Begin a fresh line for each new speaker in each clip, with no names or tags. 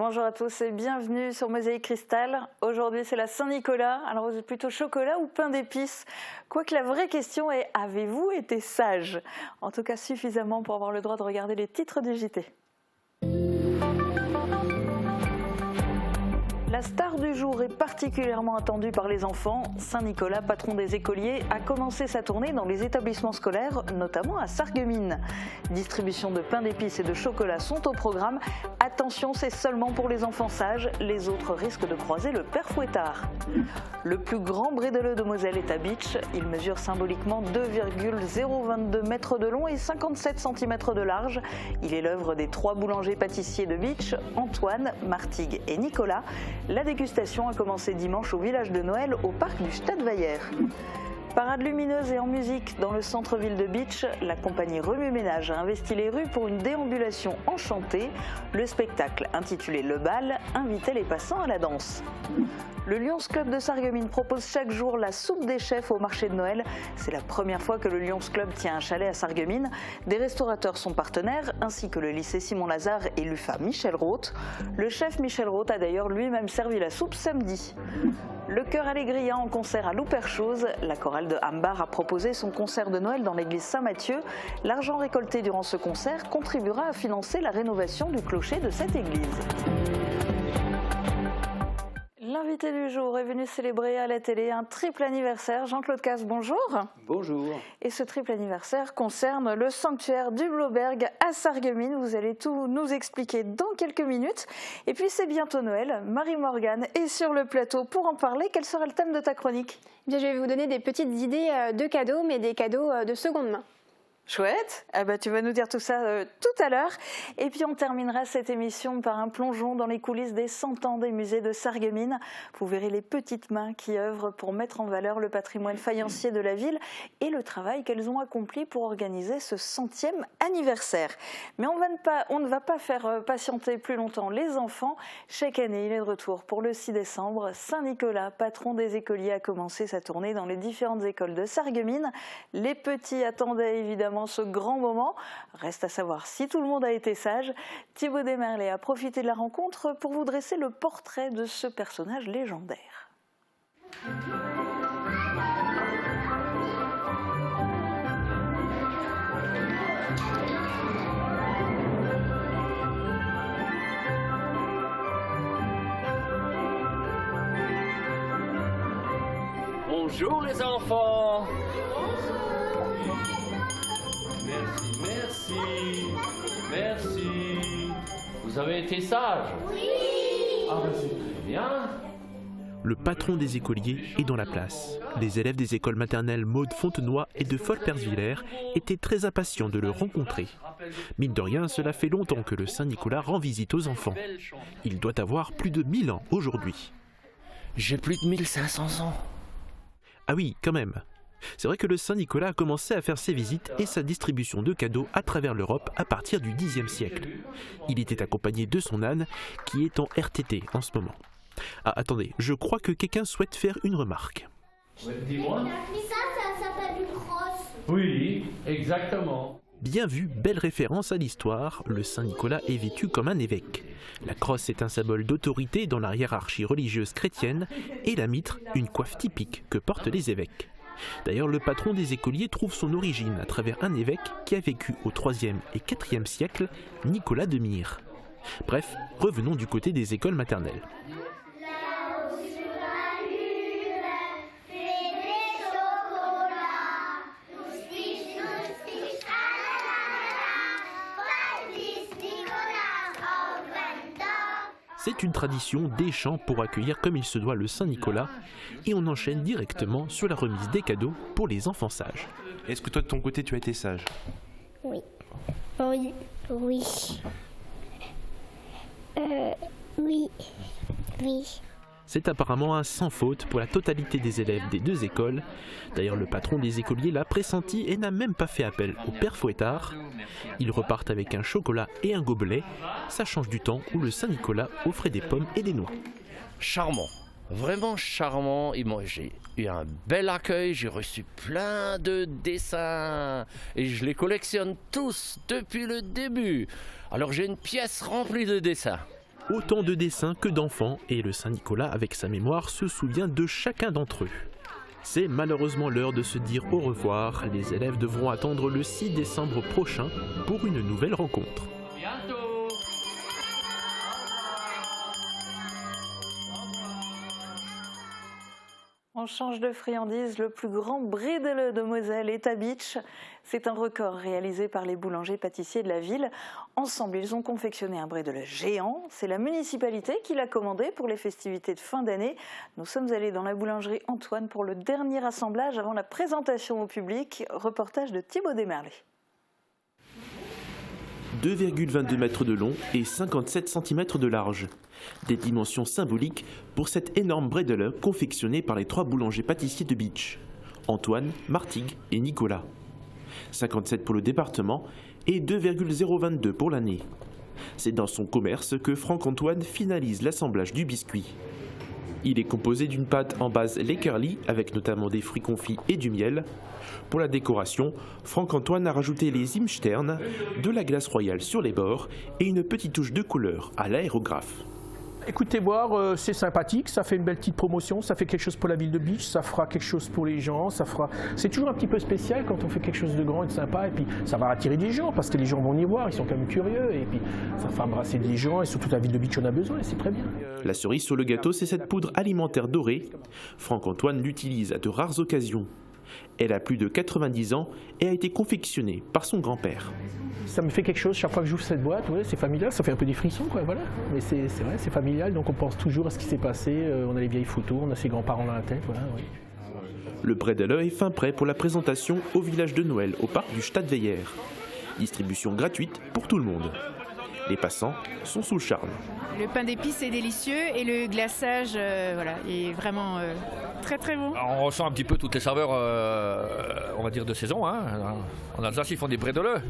bonjour à tous et bienvenue sur Mosaïque Cristal. Aujourd'hui c'est la Saint-Nicolas, alors vous êtes plutôt chocolat ou pain d'épices? Quoique la vraie question est, avez-vous été sage? En tout cas suffisamment pour avoir le droit de regarder les titres du JT. La star du jour est particulièrement attendue par les enfants. Saint-Nicolas, patron des écoliers, a commencé sa tournée dans les établissements scolaires, notamment à Sarreguemines. Distribution de pain d'épices et de chocolat sont au programme. Attention, c'est seulement pour les enfants sages, les autres risquent de croiser le père Fouettard. Le plus grand brédeleu de Moselle est à Bitche. Il mesure symboliquement 2,022 mètres de long et 57 cm de large. Il est l'œuvre des 3 boulangers pâtissiers de Bitche, Antoine, Martigues et Nicolas. La dégustation a commencé dimanche au village de Noël au parc du Stadtweier. Parade lumineuse et en musique dans le centre-ville de Bitche, la compagnie Remue Ménage a investi les rues pour une déambulation enchantée. Le spectacle, intitulé Le Bal, invitait les passants à la danse. Le Lions Club de Sarreguemines propose chaque jour la soupe des chefs au marché de Noël. C'est la première fois que le Lions Club tient un chalet à Sarreguemines. Des restaurateurs sont partenaires, ainsi que le lycée Simon-Lazare et l'UFA Michel Roth. Le chef Michel Roth a d'ailleurs lui-même servi la soupe samedi. Le chœur Allégria en concert à Louperchose. La chorale de Hambar a proposé son concert de Noël dans l'église Saint-Mathieu. L'argent récolté durant ce concert contribuera à financer la rénovation du clocher de cette église. L'invité du jour est venu célébrer à la télé un triple anniversaire. Jean-Claude Casse, bonjour.
Bonjour.
Et ce triple anniversaire concerne le sanctuaire du Blauberg à Sarreguemines. Vous allez tout nous expliquer dans quelques minutes. Et puis c'est bientôt Noël. Marie-Morgane est sur le plateau pour en parler. Quel sera le thème de ta chronique?
Bien, je vais vous donner des petites idées de cadeaux, mais des cadeaux de seconde main.
Chouette, tu vas nous dire tout ça tout à l'heure. Et puis on terminera cette émission par un plongeon dans les coulisses des 100 ans des musées de Sarreguemines. Vous verrez les petites mains qui œuvrent pour mettre en valeur le patrimoine faïencier de la ville et le travail qu'elles ont accompli pour organiser ce 100e anniversaire. Mais on ne va pas faire patienter plus longtemps les enfants. Chaque année, il est de retour pour le 6 décembre. Saint-Nicolas, patron des écoliers, a commencé sa tournée dans les différentes écoles de Sarreguemines. Les petits attendaient évidemment ce grand moment. Reste à savoir si tout le monde a été sage. Thibaut Desmerlet a profité de la rencontre pour vous dresser le portrait de ce personnage légendaire.
Bonjour les enfants. Merci. Vous avez été sages? Oui. Ah ben c'est très bien.
Le patron des écoliers est dans la place. Les élèves des écoles maternelles Maude Fontenoy et de Folperswiller étaient très impatients de le rencontrer. Mine de rien, cela fait longtemps que le Saint-Nicolas rend visite aux enfants. Il doit avoir plus de 1000 ans aujourd'hui.
J'ai plus de 1500 ans.
Ah oui, quand même. C'est vrai que le Saint-Nicolas a commencé à faire ses visites et sa distribution de cadeaux à travers l'Europe à partir du Xe siècle. Il était accompagné de son âne qui est en RTT en ce moment. Ah, attendez, je crois que quelqu'un souhaite faire une remarque.
Dis-moi.
Ça s'appelle une crosse.
Oui, exactement.
Bien vu, belle référence à l'histoire, le Saint-Nicolas est vêtu comme un évêque. La crosse est un symbole d'autorité dans la hiérarchie religieuse chrétienne et la mitre, une coiffe typique que portent les évêques. D'ailleurs, le patron des écoliers trouve son origine à travers un évêque qui a vécu au IIIe et IVe siècle, Nicolas de Myre. Bref, revenons du côté des écoles maternelles. C'est une tradition des chants pour accueillir comme il se doit le Saint-Nicolas et on enchaîne directement sur la remise des cadeaux pour les enfants sages.
Est-ce que toi de ton côté tu as été sage?
Oui. Oui. Oui. Oui.
C'est apparemment un sans faute pour la totalité des élèves des deux écoles. D'ailleurs, le patron des écoliers l'a pressenti et n'a même pas fait appel au père Fouettard. Ils repartent avec un chocolat et un gobelet. Ça change du temps où le Saint-Nicolas offrait des pommes et des noix.
Charmant, vraiment charmant. J'ai eu un bel accueil, j'ai reçu plein de dessins et je les collectionne tous depuis le début. Alors j'ai une pièce remplie de dessins.
Autant de dessins que d'enfants, et le Saint-Nicolas, avec sa mémoire, se souvient de chacun d'entre eux. C'est malheureusement l'heure de se dire au revoir. Les élèves devront attendre le 6 décembre prochain pour une nouvelle rencontre.
On change de friandise, le plus grand brédeleu de Moselle est à Bitche. C'est un record réalisé par les boulangers-pâtissiers de la ville. Ensemble, ils ont confectionné un brédeleu géant. C'est la municipalité qui l'a commandé pour les festivités de fin d'année. Nous sommes allés dans la boulangerie Antoine pour le dernier assemblage avant la présentation au public. Reportage de Thibaut Desmerlet.
2,22 mètres de long et 57 cm de large. Des dimensions symboliques pour cet énorme brédeleu confectionné par les 3 boulangers-pâtissiers de Bitche, Antoine, Martigues et Nicolas. 57 pour le département et 2,022 pour l'année. C'est dans son commerce que Franck-Antoine finalise l'assemblage du biscuit. Il est composé d'une pâte en base Leckerli avec notamment des fruits confits et du miel. Pour la décoration, Franck-Antoine a rajouté les Imstern, de la glace royale sur les bords et une petite touche de couleur à l'aérographe.
Écoutez voir, c'est sympathique, ça fait une belle petite promotion, ça fait quelque chose pour la ville de Bitche, ça fera quelque chose pour les gens, c'est toujours un petit peu spécial quand on fait quelque chose de grand et de sympa, et puis ça va attirer des gens parce que les gens vont y voir, ils sont quand même curieux, et puis ça va embrasser des gens, et surtout la ville de Bitche en a besoin, et c'est très bien.
La cerise sur le gâteau, c'est cette poudre alimentaire dorée. Franck-Antoine l'utilise à de rares occasions. Elle a plus de 90 ans et a été confectionnée par son grand-père.
Ça me fait quelque chose chaque fois que j'ouvre cette boîte, ouais, c'est familial, ça fait un peu des frissons, quoi, voilà. Mais c'est vrai, c'est familial, donc on pense toujours à ce qui s'est passé, on a les vieilles photos, on a ses grands-parents dans la tête, voilà. Ouais.
Le brédeleu est fin prêt pour la présentation au village de Noël, au parc du Stadtweiher. Distribution gratuite pour tout le monde. Les passants sont sous le charme.
Le pain d'épices est délicieux et le glaçage est vraiment très très bon.
On ressent un petit peu toutes les saveurs, on va dire, de saison. Hein. En Alsace, ils font des brédeleux.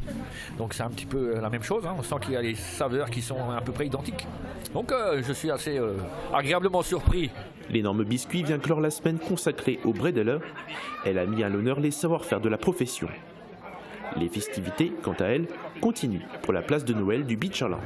Donc c'est un petit peu la même chose. Hein. On sent qu'il y a les saveurs qui sont à peu près identiques. Donc je suis assez agréablement surpris.
L'énorme biscuit vient clore la semaine consacrée au brédeleu. Elle a mis à l'honneur les savoir-faire de la profession. Les festivités, quant à elles, continuent pour la place de Noël du Bitcherland.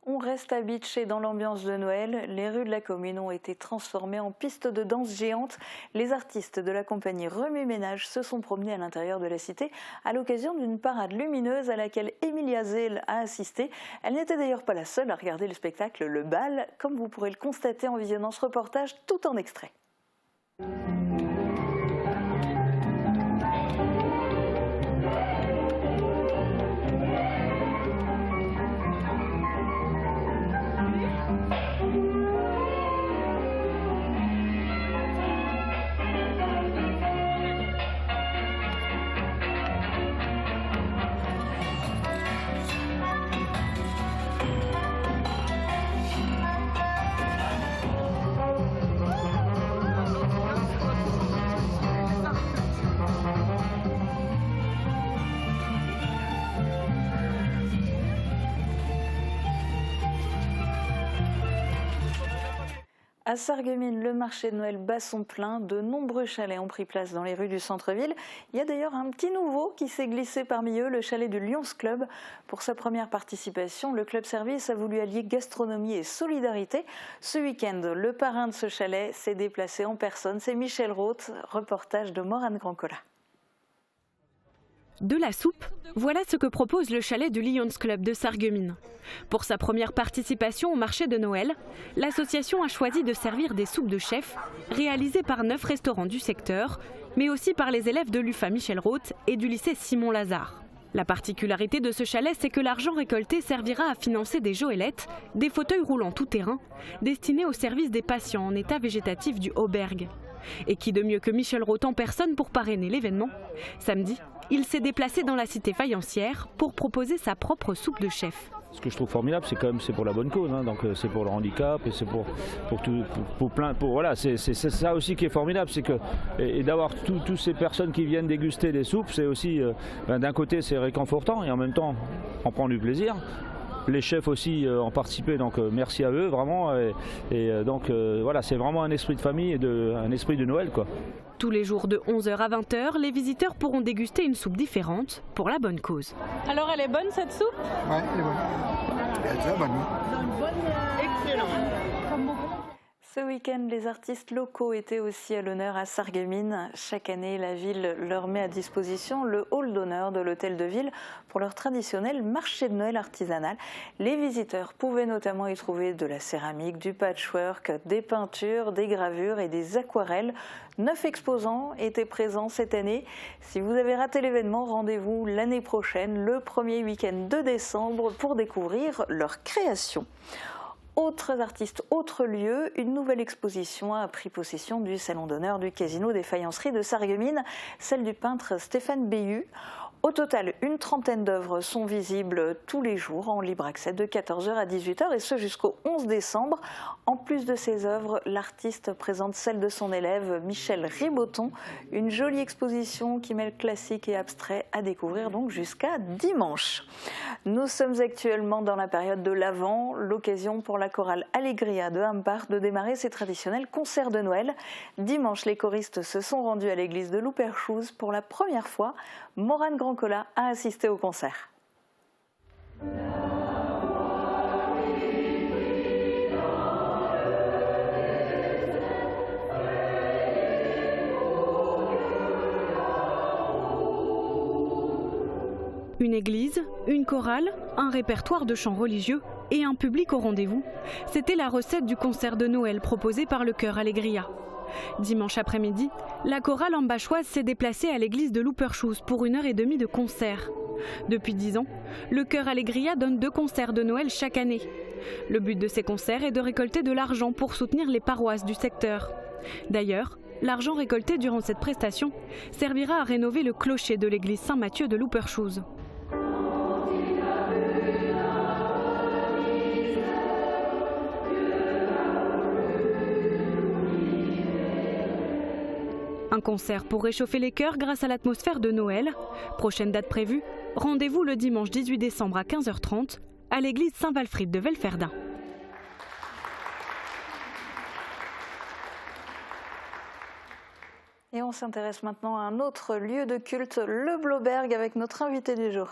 On reste à Bitche et dans l'ambiance de Noël. Les rues de la commune ont été transformées en pistes de danse géantes. Les artistes de la compagnie Remue Ménage se sont promenés à l'intérieur de la cité à l'occasion d'une parade lumineuse à laquelle Emilia Zell a assisté. Elle n'était d'ailleurs pas la seule à regarder le spectacle Le Bal, comme vous pourrez le constater en visionnant ce reportage tout en extrait. À Sarreguemines, le marché de Noël bat son plein. De nombreux chalets ont pris place dans les rues du centre-ville. Il y a d'ailleurs un petit nouveau qui s'est glissé parmi eux, le chalet du Lions Club. Pour sa première participation, le club service a voulu allier gastronomie et solidarité. Ce week-end, le parrain de ce chalet s'est déplacé en personne. C'est Michel Roth, reportage de Morane Grancola.
De la soupe, voilà ce que propose le chalet du Lions Club de Sarreguemines. Pour sa première participation au marché de Noël, l'association a choisi de servir des soupes de chef réalisées par 9 restaurants du secteur, mais aussi par les élèves de l'UFA Michel Roth et du lycée Simon Lazare. La particularité de ce chalet, c'est que l'argent récolté servira à financer des joëlettes, des fauteuils roulants tout-terrain, destinés au service des patients en état végétatif du Auberg. Et qui de mieux que Michel Roth en personne pour parrainer l'événement? Samedi, il s'est déplacé dans la cité faïencière pour proposer sa propre soupe de chef.
Ce que je trouve formidable, c'est quand même c'est pour la bonne cause, hein. Donc c'est pour le handicap et c'est pour plein, voilà, c'est ça aussi qui est formidable, c'est que et d'avoir toutes ces personnes qui viennent déguster des soupes, c'est aussi d'un côté c'est réconfortant et en même temps on prend du plaisir. les chefs aussi ont participé, donc merci à eux vraiment. Donc voilà, c'est vraiment un esprit de famille et un esprit de Noël, quoi.
Tous les jours de 11h à 20h, les visiteurs pourront déguster une soupe différente pour la bonne cause.
Alors elle est bonne cette soupe?
Oui, elle est bonne. Elle est très bonne.
Excellent.
Ce week-end, les artistes locaux étaient aussi à l'honneur à Sarreguemines. Chaque année, la ville leur met à disposition le hall d'honneur de l'hôtel de ville pour leur traditionnel marché de Noël artisanal. Les visiteurs pouvaient notamment y trouver de la céramique, du patchwork, des peintures, des gravures et des aquarelles. 9 exposants étaient présents cette année. Si vous avez raté l'événement, rendez-vous l'année prochaine, le premier week-end de décembre, pour découvrir leurs créations. Autres artistes, autres lieux, une nouvelle exposition a pris possession du salon d'honneur du Casino des Faïenceries de Sarreguemines, celle du peintre Stéphane Béhu. Au total, une trentaine d'œuvres sont visibles tous les jours en libre accès de 14h à 18h et ce jusqu'au 11 décembre. En plus de ces œuvres, l'artiste présente celle de son élève Michel Riboton. Une jolie exposition qui mêle classique et abstrait à découvrir donc jusqu'à dimanche. Nous sommes actuellement dans la période de l'Avent, l'occasion pour la chorale Allegria de Hampart de démarrer ses traditionnels concerts de Noël. Dimanche, les choristes se sont rendus à l'église de Louperchouse pour la première fois. Morane Grandcola a assisté au concert.
Une église, une chorale, un répertoire de chants religieux et un public au rendez-vous. C'était la recette du concert de Noël proposé par le chœur Allegria. Dimanche après-midi, la chorale ambachoise s'est déplacée à l'église de Louperchouse pour 1h30 de concert. Depuis 10 ans, le chœur Allegria donne 2 concerts de Noël chaque année. Le but de ces concerts est de récolter de l'argent pour soutenir les paroisses du secteur. D'ailleurs, l'argent récolté durant cette prestation servira à rénover le clocher de l'église Saint-Mathieu de Louperchouse. Un concert pour réchauffer les cœurs grâce à l'atmosphère de Noël. Prochaine date prévue, rendez-vous le dimanche 18 décembre à 15h30 à l'église Saint-Walfrid de Velferdin.
Et on s'intéresse maintenant à un autre lieu de culte, le Blauberg, avec notre invité du jour.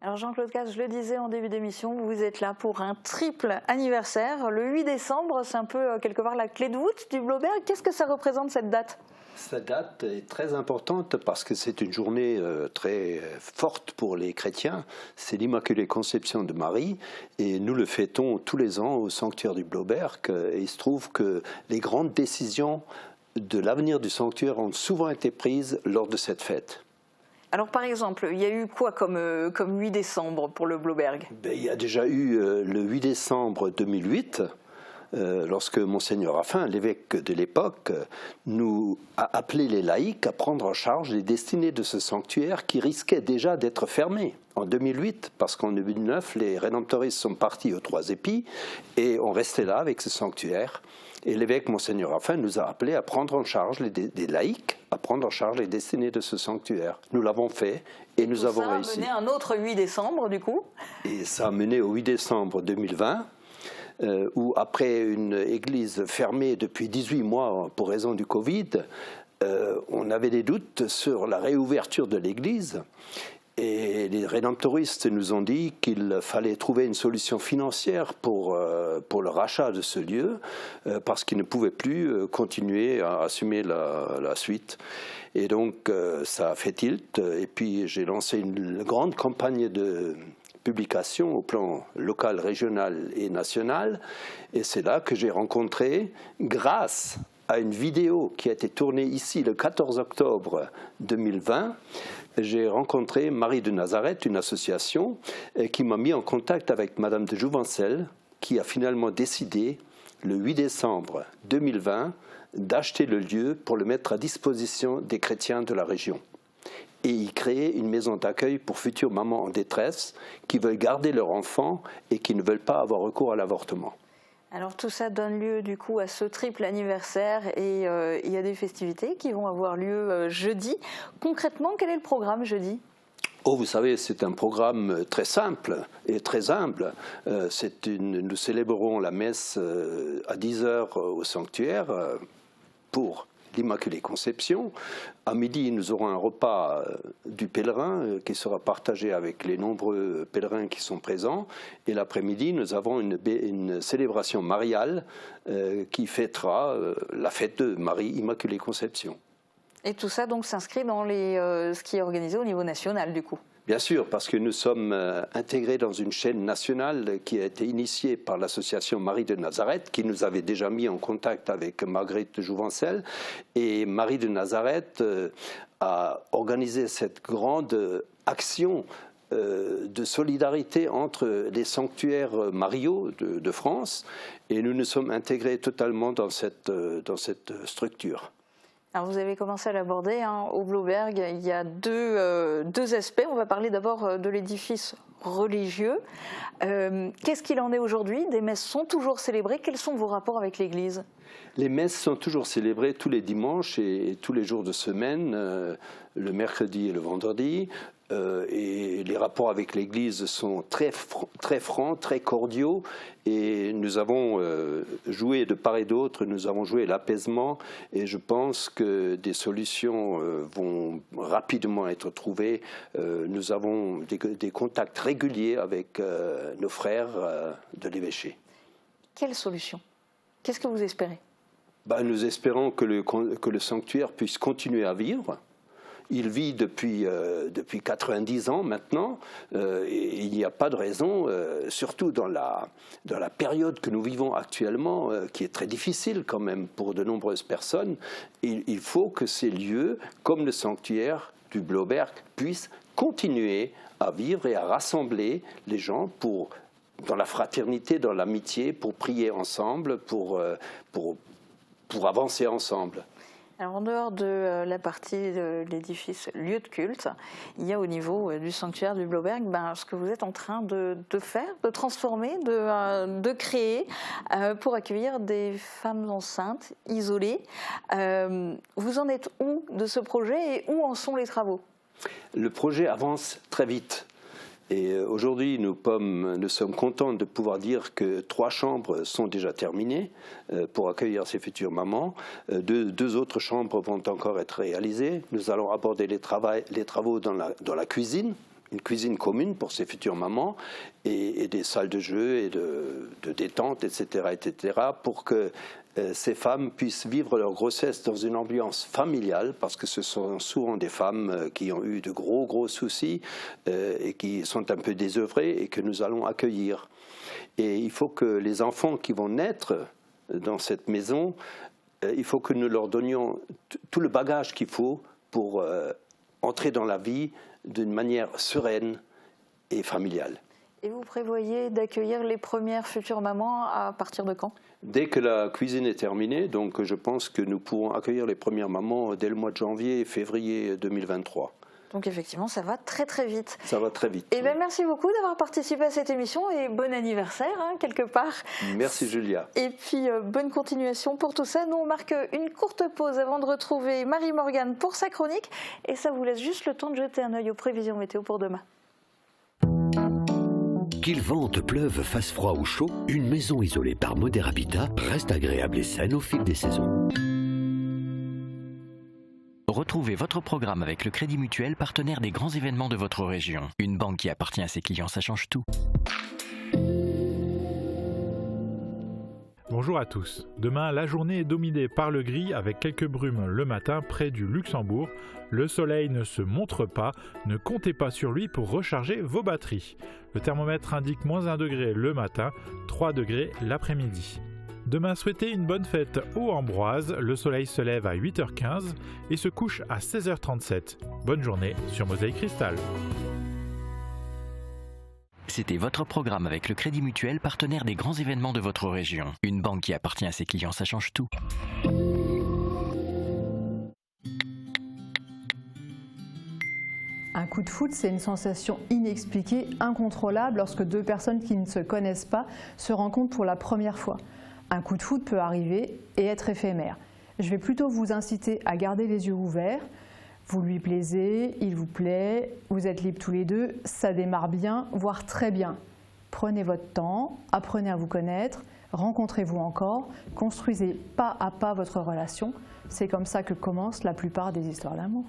Alors Jean-Claude Casse, je le disais en début d'émission, vous êtes là pour un triple anniversaire. Le 8 décembre, c'est un peu quelque part la clé de voûte du Blauberg. Qu'est-ce que ça représente cette date ?
Cette date est très importante parce que c'est une journée très forte pour les chrétiens. C'est l'Immaculée Conception de Marie et nous le fêtons tous les ans au sanctuaire du Blauberg. Et il se trouve que les grandes décisions de l'avenir du sanctuaire ont souvent été prises lors de cette fête.
Alors par exemple, il y a eu quoi comme 8 décembre pour le Blauberg ?
Il y a déjà eu le 8 décembre 2008, lorsque Monseigneur Raffin, l'évêque de l'époque, nous a appelé les laïcs à prendre en charge les destinées de ce sanctuaire qui risquait déjà d'être fermé. En 2008, parce qu'en 2009, les rédemptoristes sont partis aux Trois Épis et on restait là avec ce sanctuaire. Et l'évêque Monseigneur Raffin nous a appelés à prendre en charge des laïcs, à prendre en charge les destinées de ce sanctuaire. Nous l'avons fait et nous avons réussi.
Ça a mené un autre 8 décembre du coup ?
Et ça a mené au 8 décembre 2020. Où après une église fermée depuis 18 mois pour raison du Covid, on avait des doutes sur la réouverture de l'église. Et les rédemptoristes nous ont dit qu'il fallait trouver une solution financière pour le rachat de ce lieu, parce qu'ils ne pouvaient plus continuer à assumer la suite. Et donc ça a fait tilt, et puis j'ai lancé une grande campagne de publication au plan local, régional et national. Et c'est là que j'ai rencontré, grâce à une vidéo qui a été tournée ici le 14 octobre 2020, j'ai rencontré Marie de Nazareth, une association, qui m'a mis en contact avec Madame de Jouvencel, qui a finalement décidé, le 8 décembre 2020, d'acheter le lieu pour le mettre à disposition des chrétiens de la région. Et y créer une maison d'accueil pour futures mamans en détresse qui veulent garder leur enfant et qui ne veulent pas avoir recours à l'avortement.
Alors tout ça donne lieu du coup à ce triple anniversaire et il y a des festivités qui vont avoir lieu jeudi. Concrètement, quel est le programme jeudi ?
Oh, vous savez, c'est un programme très simple et très humble. Nous célébrerons la messe à 10h au sanctuaire pour l'Immaculée Conception. À midi, nous aurons un repas du pèlerin qui sera partagé avec les nombreux pèlerins qui sont présents. Et l'après-midi, nous avons une célébration mariale qui fêtera la fête de Marie Immaculée Conception.
Et tout ça donc s'inscrit dans ce qui est organisé au niveau national du coup.
Bien sûr, parce que nous sommes intégrés dans une chaîne nationale qui a été initiée par l'association Marie de Nazareth, qui nous avait déjà mis en contact avec Marguerite de Jouvencel. Et Marie de Nazareth a organisé cette grande action de solidarité entre les sanctuaires mariaux de France. Et nous nous sommes intégrés totalement dans cette structure.
Alors vous avez commencé à l'aborder, au Blauberg, il y a deux aspects. On va parler d'abord de l'édifice religieux. Qu'est-ce qu'il en est aujourd'hui ? Des messes sont toujours célébrées. Quels sont vos rapports avec l'Église ?
Les messes sont toujours célébrées tous les dimanches et tous les jours de semaine, le mercredi et le vendredi. Et les rapports avec l'Église sont très francs, très cordiaux. Et nous avons joué de part et d'autre, nous avons joué l'apaisement. Et je pense que des solutions vont rapidement être trouvées. Nous avons des contacts réguliers avec nos frères de l'évêché.
Quelle solution ? Qu'est-ce que vous espérez ?
Nous espérons que le sanctuaire puisse continuer à vivre. Il vit depuis 90 ans maintenant, et il n'y a pas de raison, surtout dans la période que nous vivons actuellement, qui est très difficile quand même pour de nombreuses personnes. Il faut que ces lieux, comme le sanctuaire du Blauberg, puissent continuer à vivre et à rassembler les gens dans la fraternité, dans l'amitié, pour prier ensemble, pour avancer ensemble.
Alors, en dehors de la partie de l'édifice lieu de culte, il y a au niveau du sanctuaire du Blauberg ce que vous êtes en train de faire, de transformer, de créer pour accueillir des femmes enceintes, isolées. Vous en êtes où de ce projet et où en sont les travaux ?
Le projet avance très vite. Et aujourd'hui, nous sommes contents de pouvoir dire que 3 chambres sont déjà terminées pour accueillir ces futures mamans. Deux autres chambres vont encore être réalisées. Nous allons aborder les travaux dans la cuisine, une cuisine commune pour ces futures mamans, et des salles de jeu et de détente, etc., pour que ces femmes puissent vivre leur grossesse dans une ambiance familiale, parce que ce sont souvent des femmes qui ont eu de gros soucis et qui sont un peu désœuvrées et que nous allons accueillir. Et il faut que les enfants qui vont naître dans cette maison, il faut que nous leur donnions tout le bagage qu'il faut pour entrer dans la vie d'une manière sereine et familiale.
Et vous prévoyez d'accueillir les premières futures mamans à partir de quand ?
Dès que la cuisine est terminée, donc je pense que nous pourrons accueillir les premières mamans dès le mois de janvier et février 2023.
Donc effectivement, ça va très très vite.
Ça va très vite.
Et merci beaucoup d'avoir participé à cette émission et bon anniversaire quelque part.
Merci Julia.
Et puis bonne continuation pour tout ça. Nous on marque une courte pause avant de retrouver Marie-Morgane pour sa chronique et ça vous laisse juste le temps de jeter un œil aux prévisions météo pour demain.
Qu'il vente, pleuve, fasse froid ou chaud, une maison isolée par Moder Habitat reste agréable et saine au fil des saisons.
Retrouvez votre programme avec le Crédit Mutuel, partenaire des grands événements de votre région. Une banque qui appartient à ses clients, ça change tout.
Bonjour à tous. Demain, la journée est dominée par le gris avec quelques brumes le matin près du Luxembourg. Le soleil ne se montre pas, ne comptez pas sur lui pour recharger vos batteries. Le thermomètre indique -1 degré le matin, 3 degrés l'après-midi. Demain, souhaitez une bonne fête aux Ambroises. Le soleil se lève à 8h15 et se couche à 16h37. Bonne journée sur Mosaïque Cristal.
C'était votre programme avec le Crédit Mutuel, partenaire des grands événements de votre région. Une banque qui appartient à ses clients, ça change tout.
Un
coup de foudre, c'est une sensation inexpliquée, incontrôlable lorsque deux personnes qui ne se connaissent pas se rencontrent pour la première fois. Un coup de foudre peut arriver et être éphémère. Je vais plutôt vous inciter à garder les yeux ouverts. Vous lui plaisez, il vous plaît, vous êtes libres tous les deux, ça démarre bien, voire très bien. Prenez votre temps, apprenez à vous connaître, rencontrez-vous encore, construisez pas à pas votre relation. C'est comme ça que commencent la plupart des histoires d'amour.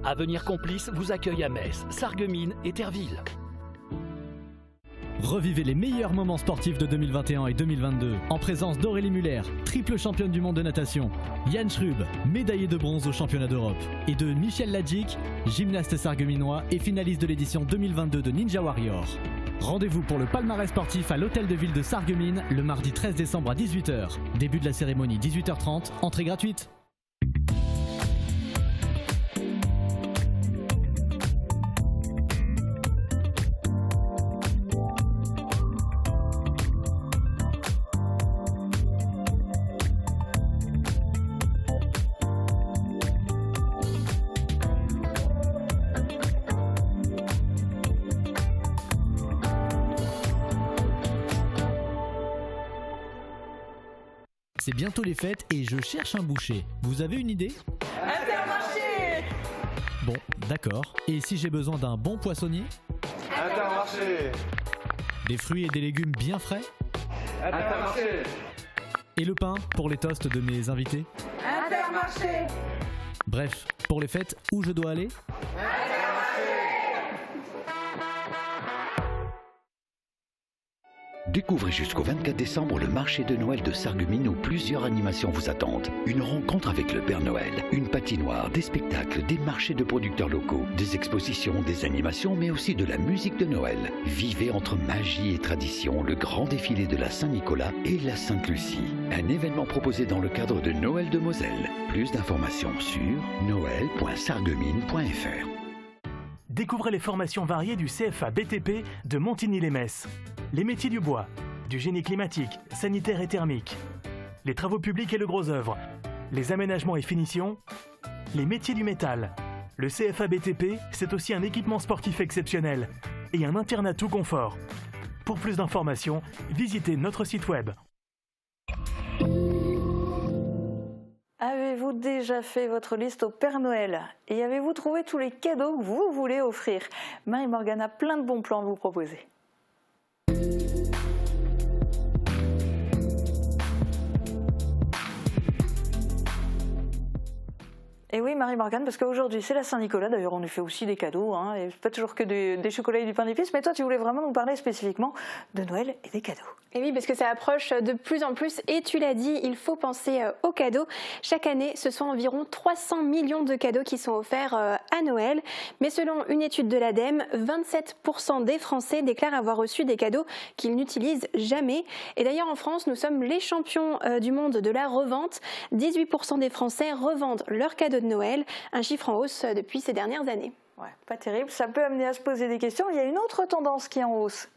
Avenir Complice vous accueille à Metz, Sarreguemines et Terville.
Revivez les meilleurs moments sportifs de 2021 et 2022 en présence d'Aurélie Muller, triple championne du monde de natation, Yann Schrub, médaillé de bronze au championnat d'Europe, et de Michel Ladjic, gymnaste sarregueminois et finaliste de l'édition 2022 de Ninja Warrior. Rendez-vous pour le palmarès sportif à l'hôtel de ville de Sarreguemines le mardi 13 décembre à 18h. Début de la cérémonie 18h30, entrée gratuite. C'est bientôt les fêtes et je cherche un boucher. Vous avez une idée?
Intermarché!
Bon, d'accord. Et si j'ai besoin d'un bon poissonnier?
Intermarché!
Des fruits et des légumes bien frais?
Intermarché!
Et le pain pour les toasts de mes invités?
Intermarché!
Bref, pour les fêtes, où je dois aller?
Découvrez jusqu'au 24 décembre le marché de Noël de Sarreguemines où plusieurs animations vous attendent. Une rencontre avec le Père Noël, une patinoire, des spectacles, des marchés de producteurs locaux, des expositions, des animations, mais aussi de la musique de Noël. Vivez entre magie et tradition le grand défilé de la Saint-Nicolas et la Sainte-Lucie. Un événement proposé dans le cadre de Noël de Moselle. Plus d'informations sur noël.sarreguemines.fr.
Découvrez les formations variées du CFA BTP de Montigny-lès-Metz. Les métiers du bois, du génie climatique, sanitaire et thermique, les travaux publics et le gros œuvre, les aménagements et finitions, les métiers du métal. Le CFA BTP, c'est aussi un équipement sportif exceptionnel et un internat tout confort. Pour plus d'informations, visitez notre site web.
Avez-vous déjà fait votre liste au Père Noël? Et avez-vous trouvé tous les cadeaux que vous voulez offrir? Marie-Morgane a plein de bons plans à vous proposer. Et oui, Marie-Morgane, parce qu'aujourd'hui c'est la Saint-Nicolas, d'ailleurs on lui fait aussi des cadeaux, hein, et pas toujours que des chocolats et du pain d'épices, mais toi tu voulais vraiment nous parler spécifiquement de Noël et des cadeaux.
Et oui, parce que ça approche de plus en plus, et tu l'as dit, il faut penser aux cadeaux. Chaque année, ce sont environ 300 millions de cadeaux qui sont offerts à Noël, mais selon une étude de l'ADEME, 27% des Français déclarent avoir reçu des cadeaux qu'ils n'utilisent jamais. Et d'ailleurs en France, nous sommes les champions du monde de la revente. 18% des Français revendent leurs cadeaux de Noël, un chiffre en hausse depuis ces dernières années.
Ouais, pas terrible, ça peut amener à se poser des questions. Il y a une autre tendance qui est en hausse.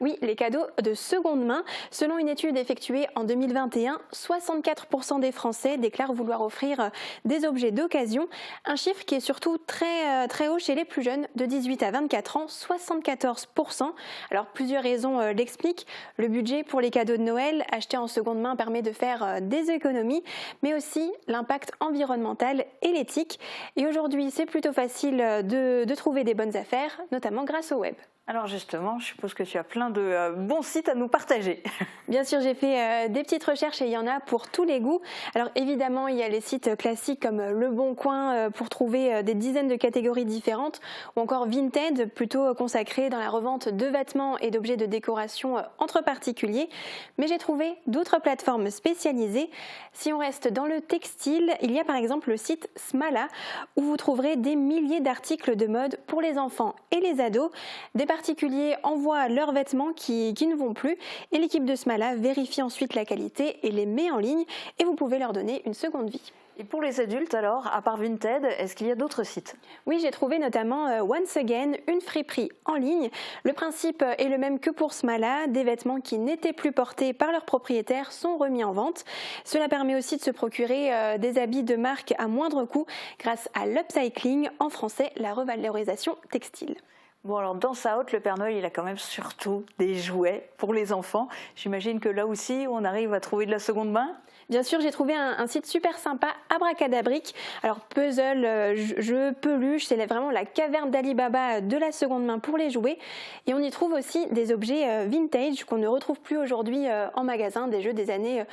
Oui, les cadeaux de seconde main. Selon une étude effectuée en 2021, 64% des Français déclarent vouloir offrir des objets d'occasion. Un chiffre qui est surtout très haut chez les plus jeunes, de 18 à 24 ans, 74%. Alors plusieurs raisons l'expliquent. Le budget pour les cadeaux de Noël achetés en seconde main permet de faire des économies, mais aussi l'impact environnemental et l'éthique. Et aujourd'hui, c'est plutôt facile de trouver des bonnes affaires, notamment grâce au web.
Alors justement, je suppose que tu as plein de bons sites à nous partager.
Bien sûr, j'ai fait des petites recherches et il y en a pour tous les goûts. Alors évidemment, il y a les sites classiques comme Le Bon Coin pour trouver des dizaines de catégories différentes, ou encore Vinted, plutôt consacré dans la revente de vêtements et d'objets de décoration entre particuliers. Mais j'ai trouvé d'autres plateformes spécialisées. Si on reste dans le textile, il y a par exemple le site Smala, où vous trouverez des milliers d'articles de mode pour les enfants et les ados. Des particuliers envoient leurs vêtements qui ne vont plus et l'équipe de Smala vérifie ensuite la qualité et les met en ligne et vous pouvez leur donner une seconde vie.
Et pour les adultes alors, à part Vinted, est-ce qu'il y a d'autres sites?
Oui, j'ai trouvé notamment Once Again, une friperie en ligne. Le principe est le même que pour Smala, des vêtements qui n'étaient plus portés par leurs propriétaires sont remis en vente. Cela permet aussi de se procurer des habits de marque à moindre coût grâce à l'upcycling, en français la revalorisation textile.
Bon alors dans sa hotte, le Père Noël il a quand même surtout des jouets pour les enfants. J'imagine que là aussi on arrive à trouver de la seconde main.
Bien sûr, j'ai trouvé un site super sympa, Abracadabrique. Alors puzzle, jeux, peluches, c'est vraiment la caverne d'Ali Baba de la seconde main pour les jouets. Et on y trouve aussi des objets vintage qu'on ne retrouve plus aujourd'hui en magasin, des jeux des années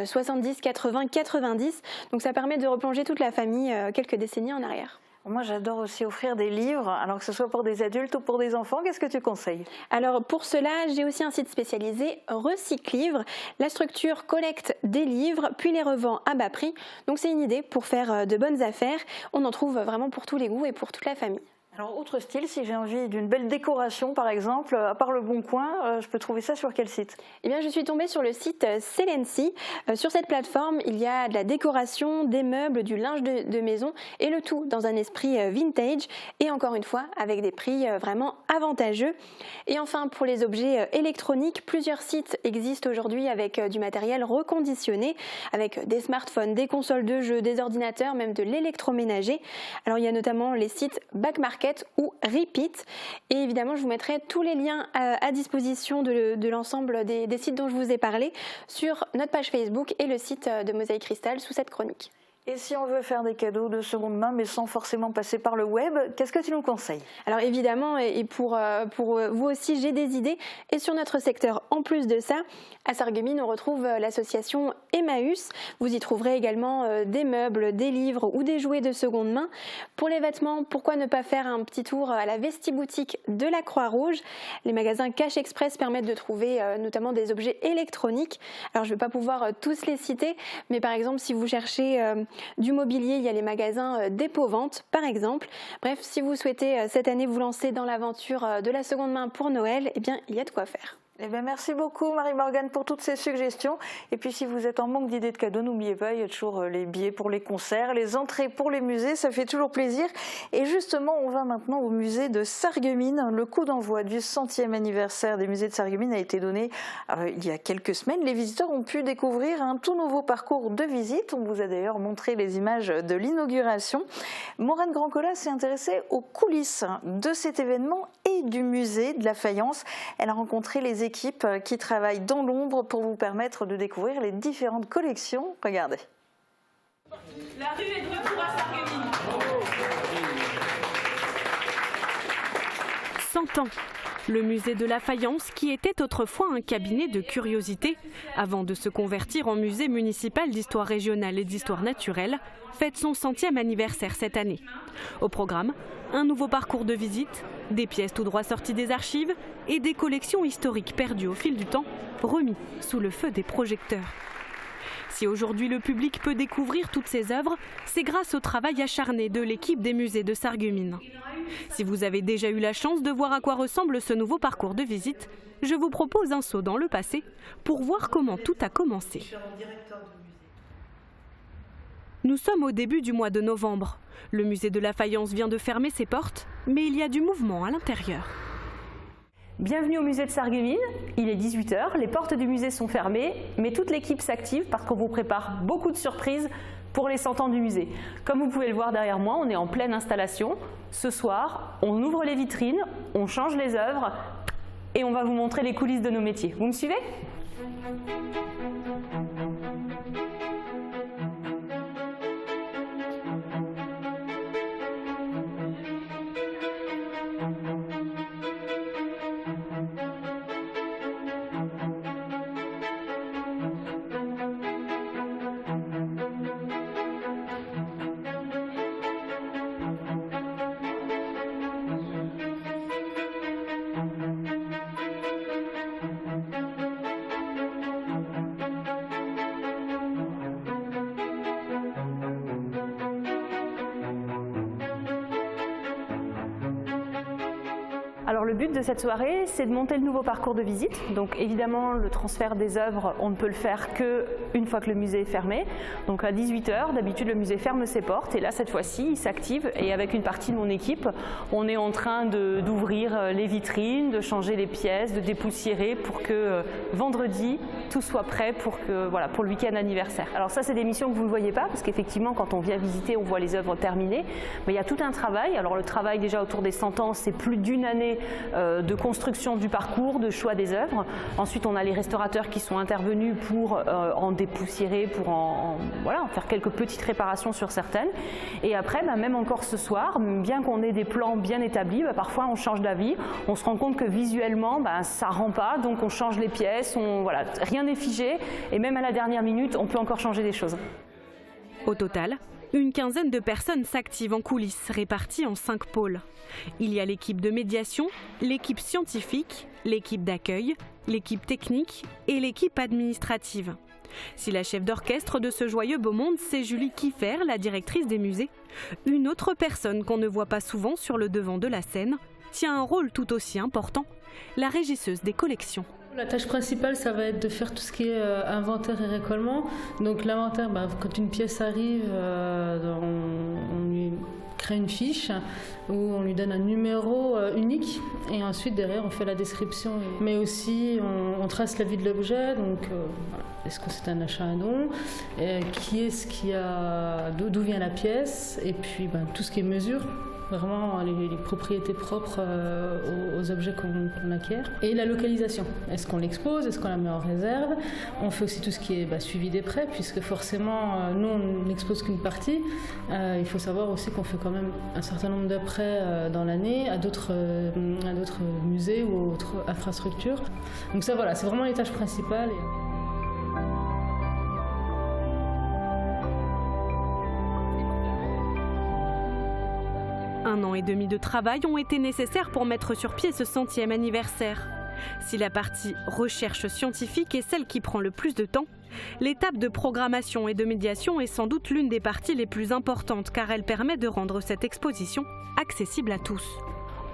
70, 80, 90. Donc ça permet de replonger toute la famille quelques décennies en arrière.
Moi, j'adore aussi offrir des livres, alors que ce soit pour des adultes ou pour des enfants. Qu'est-ce que tu conseilles?
Alors, pour cela, j'ai aussi un site spécialisé, Recyclivre. La structure collecte des livres, puis les revend à bas prix. Donc, c'est une idée pour faire de bonnes affaires. On en trouve vraiment pour tous les goûts et pour toute la famille.
Alors, autre style, si j'ai envie d'une belle décoration, par exemple, à part Le Bon Coin, je peux trouver ça sur quel site?
Eh bien, je suis tombée sur le site Celency. Sur cette plateforme, il y a de la décoration, des meubles, du linge de maison et le tout dans un esprit vintage et encore une fois avec des prix vraiment avantageux. Et enfin, pour les objets électroniques, plusieurs sites existent aujourd'hui avec du matériel reconditionné, avec des smartphones, des consoles de jeux, des ordinateurs, même de l'électroménager. Alors, il y a notamment les sites Back Market ou Repeat. Et évidemment, je vous mettrai tous les liens à disposition de l'ensemble des sites dont je vous ai parlé sur notre page Facebook et le site de Mosaïque Cristal sous cette chronique.
Et si on veut faire des cadeaux de seconde main, mais sans forcément passer par le web, qu'est-ce que tu nous conseilles?
Alors évidemment, et pour vous aussi, j'ai des idées. Et sur notre secteur, en plus de ça, à Sarreguemines, on retrouve l'association Emmaüs. Vous y trouverez également des meubles, des livres ou des jouets de seconde main. Pour les vêtements, pourquoi ne pas faire un petit tour à la Vestiboutique de la Croix-Rouge? Les magasins Cash Express permettent de trouver notamment des objets électroniques. Alors je ne vais pas pouvoir tous les citer, mais par exemple, si vous cherchez du mobilier, il y a les magasins Dépôt-Vente par exemple. Bref, si vous souhaitez cette année vous lancer dans l'aventure de la seconde main pour Noël, eh bien il y a de quoi faire.
Eh bien, merci beaucoup Marie-Morgane pour toutes ces suggestions. Et puis si vous êtes en manque d'idées de cadeaux, n'oubliez pas, il y a toujours les billets pour les concerts, les entrées pour les musées, ça fait toujours plaisir. Et justement, on va maintenant au musée de Sarreguemines. Le coup d'envoi du 100e anniversaire des musées de Sarreguemines a été donné il y a quelques semaines. Les visiteurs ont pu découvrir un tout nouveau parcours de visite. On vous a d'ailleurs montré les images de l'inauguration. Maureen Grandcola s'est intéressée aux coulisses de cet événement et du musée de la faïence. Elle a rencontré les équipes qui travaillent dans l'ombre pour vous permettre de découvrir les différentes collections. Regardez.
La rue est de retour à Sarreguemines.
100 ans. Le musée de la faïence, qui était autrefois un cabinet de curiosités, avant de se convertir en musée municipal d'histoire régionale et d'histoire naturelle, fête son 100e anniversaire cette année. Au programme, un nouveau parcours de visite, des pièces tout droit sorties des archives et des collections historiques perdues au fil du temps, remis sous le feu des projecteurs. Si aujourd'hui le public peut découvrir toutes ces œuvres, c'est grâce au travail acharné de l'équipe des musées de Sarreguemines. Si vous avez déjà eu la chance de voir à quoi ressemble ce nouveau parcours de visite, je vous propose un saut dans le passé pour voir comment tout a commencé. Nous sommes au début du mois de novembre. Le musée de la faïence vient de fermer ses portes, mais il y a du mouvement à l'intérieur.
Bienvenue au musée de Sarreguemines, il est 18 h, les portes du musée sont fermées, mais toute l'équipe s'active parce qu'on vous prépare beaucoup de surprises pour les 100 ans du musée. Comme vous pouvez le voir derrière moi, on est en pleine installation. Ce soir, on ouvre les vitrines, on change les œuvres et on va vous montrer les coulisses de nos métiers. Vous me suivez ? le but de cette soirée, c'est de monter le nouveau parcours de visite. Donc évidemment, le transfert des œuvres, on ne peut le faire qu'une fois que le musée est fermé. Donc à 18 h, d'habitude le musée ferme ses portes et là cette fois-ci il s'active et avec une partie de mon équipe, on est en train d'ouvrir les vitrines, de changer les pièces, de dépoussiérer pour que vendredi tout soit prêt pour le week-end anniversaire. Alors ça c'est des missions que vous ne voyez pas parce qu'effectivement quand on vient visiter on voit les œuvres terminées, mais il y a tout un travail. Alors le travail déjà autour des 100 ans, c'est plus d'une année de construction du parcours, de choix des œuvres. Ensuite on a les restaurateurs qui sont intervenus pour en dépoussiérer, pour en faire quelques petites réparations sur certaines. Et après, même encore ce soir, bien qu'on ait des plans bien établis, parfois on change d'avis, on se rend compte que visuellement ça ne rend pas, donc on change les pièces, rien n'est figé et même à la dernière minute on peut encore changer des choses.
Au total, une quinzaine de personnes s'activent en coulisses, réparties en 5 pôles. Il y a l'équipe de médiation, l'équipe scientifique, l'équipe d'accueil, l'équipe technique et l'équipe administrative. Si la chef d'orchestre de ce joyeux beau monde, c'est Julie Kiffer, la directrice des musées, une autre personne qu'on ne voit pas souvent sur le devant de la scène tient un rôle tout aussi important, la régisseuse des collections.
La tâche principale, ça va être de faire tout ce qui est inventaire et récollement. Donc l'inventaire, quand une pièce arrive, on lui crée une fiche où on lui donne un numéro unique et ensuite derrière on fait la description. Mais aussi on trace la vie de l'objet, donc est-ce que c'est un achat, un don, d'où vient la pièce et puis tout ce qui est mesure. Vraiment les propriétés propres aux objets qu'on acquiert. Et la localisation. Est-ce qu'on l'expose? Est-ce qu'on la met en réserve? On fait aussi tout ce qui est suivi des prêts, puisque forcément, nous, on n'expose qu'une partie. Il faut savoir aussi qu'on fait quand même un certain nombre de prêts dans l'année à d'autres musées ou autres infrastructures. Donc ça, voilà, c'est vraiment les tâches principales.
1 an et demi de travail ont été nécessaires pour mettre sur pied ce 100e anniversaire. Si la partie recherche scientifique est celle qui prend le plus de temps, l'étape de programmation et de médiation est sans doute l'une des parties les plus importantes car elle permet de rendre cette exposition accessible à tous.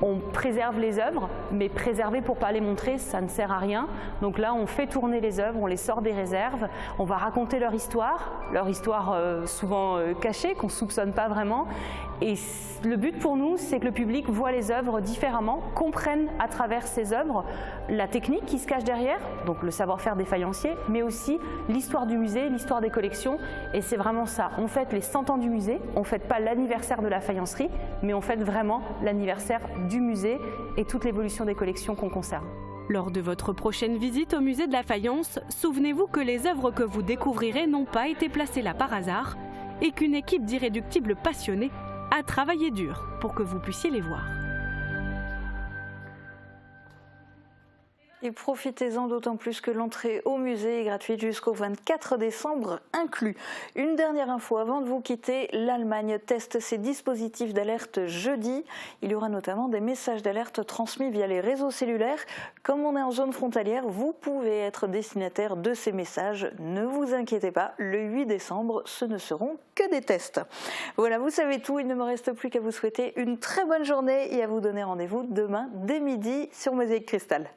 On préserve les œuvres, mais préserver pour ne pas les montrer, ça ne sert à rien. Donc là, on fait tourner les œuvres, on les sort des réserves, on va raconter leur histoire souvent cachée, qu'on ne soupçonne pas vraiment. Et le but pour nous, c'est que le public voit les œuvres différemment, comprenne à travers ces œuvres la technique qui se cache derrière, donc le savoir-faire des faïenciers, mais aussi l'histoire du musée, l'histoire des collections. Et c'est vraiment ça. On fête les 100 ans du musée, on ne fête pas l'anniversaire de la faïencerie, mais on fête vraiment l'anniversaire du musée et toute l'évolution des collections qu'on conserve.
Lors de votre prochaine visite au musée de la faïence, souvenez-vous que les œuvres que vous découvrirez n'ont pas été placées là par hasard et qu'une équipe d'irréductibles passionnés a travaillé dur pour que vous puissiez les voir.
Et profitez-en d'autant plus que l'entrée au musée est gratuite jusqu'au 24 décembre inclus. Une dernière info avant de vous quitter, l'Allemagne teste ses dispositifs d'alerte jeudi. Il y aura notamment des messages d'alerte transmis via les réseaux cellulaires. Comme on est en zone frontalière, vous pouvez être destinataire de ces messages. Ne vous inquiétez pas, le 8 décembre, ce ne seront que des tests. Voilà, vous savez tout, il ne me reste plus qu'à vous souhaiter une très bonne journée et à vous donner rendez-vous demain dès midi sur Mosaïque Cristal.